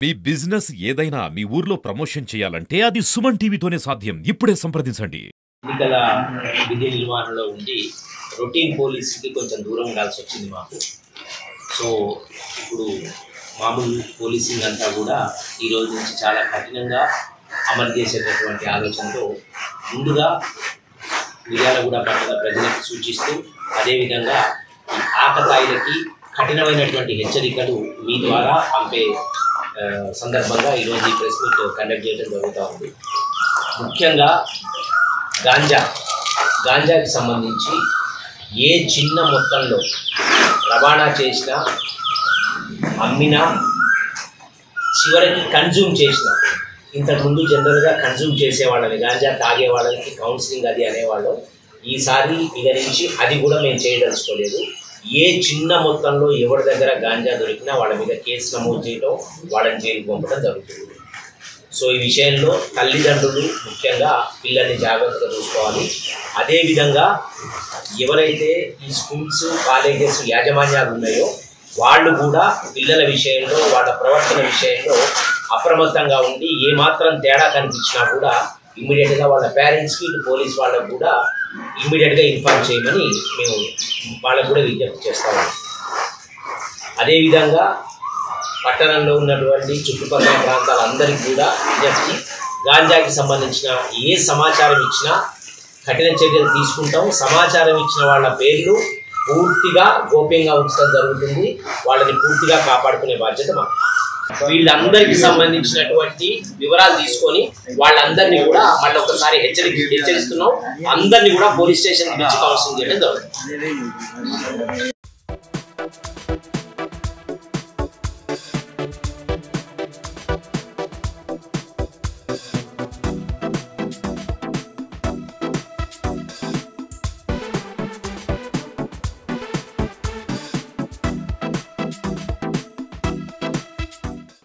మీ business ఏదైనా మీ ఊర్లో promotion చేయాలంటే అది సుమన్ టీవీతోనే సాధ్యం. ఇప్పుడే సంప్రదించండి. ఎన్నికల విధి నిర్వహణలో ఉండి రొటీన్ పోలీసుకి కొంచెం దూరం ఉండాల్సి వచ్చింది మాకు. సో ఇప్పుడు మామూలు పోలీసింగ్ అంతా కూడా ఈరోజు నుంచి చాలా కఠినంగా అమలు చేసేటటువంటి ఆలోచనతో ముందుగా మిర్యాలగూడ పట్టణ ప్రజలకు సూచిస్తూ అదేవిధంగా ఈ ఆకతాయిలకి కఠినమైనటువంటి హెచ్చరికలు మీ ద్వారా పంపే సందర్భంగా ఈరోజు ఈ ప్రెస్ మీట్ కండక్ట్ చేయడం జరుగుతూ ఉంది. ముఖ్యంగా గాంజాకి సంబంధించి ఏ చిన్న మొత్తంలో రవాణా చేసినా, అమ్మినా, చివరికి కన్జ్యూమ్ చేసిన, ఇంతకుముందు జనరల్గా కన్జ్యూమ్ చేసేవాళ్ళని, గాంజా తాగే వాళ్ళకి కౌన్సిలింగ్ అది అనేవాళ్ళు. ఈసారి ఇక నుంచి అది కూడా మేము చేయదలుచుకోలేదు. ఏ చిన్న మొత్తంలో ఎవరి దగ్గర గాంజా దొరికినా వాళ్ళ మీద కేసు నమోదు చేయడం, వాళ్ళని జైలుకి పంపడం జరుగుతుంది. సో ఈ విషయంలో తల్లిదండ్రులు ముఖ్యంగా పిల్లల్ని జాగ్రత్తగా చూసుకోవాలి. అదేవిధంగా ఎవరైతే ఈ స్కూల్స్, కాలేజెస్ యాజమాన్యాలు ఉన్నాయో వాళ్ళు కూడా పిల్లల విషయంలో, వాళ్ళ ప్రవర్తన విషయంలో అప్రమత్తంగా ఉండి ఏమాత్రం తేడా కనిపించినా కూడా ఇమ్మీడియట్గా వాళ్ళ పేరెంట్స్కి, ఇటు పోలీస్ వాళ్ళకు కూడా ఇమ్మీడియట్గా ఇన్ఫార్మ్ చేయమని మేము వాళ్ళకు కూడా విజ్ఞప్తి చేస్తాము. అదేవిధంగా పట్టణంలో ఉన్నటువంటి చుట్టుపక్కల ప్రాంతాలందరికీ కూడా విజ్ఞప్తి, గాంజాకి సంబంధించిన ఏ సమాచారం ఇచ్చినా కఠిన చర్యలు తీసుకుంటాం. సమాచారం ఇచ్చిన వాళ్ళ పేర్లు పూర్తిగా గోప్యంగా ఉంచడం జరుగుతుంది. వాళ్ళని పూర్తిగా కాపాడుకునే బాధ్యత మాకు. వీళ్ళందరికీ సంబంధించినటువంటి వివరాలు తీసుకొని వాళ్ళందరినీ కూడా మళ్ళీ ఒకసారి హెచ్చరిస్తున్నాం. అందరినీ కూడా పోలీస్ స్టేషన్ నుంచి కౌన్సిలింగ్ చేయడం జరుగుతుంది.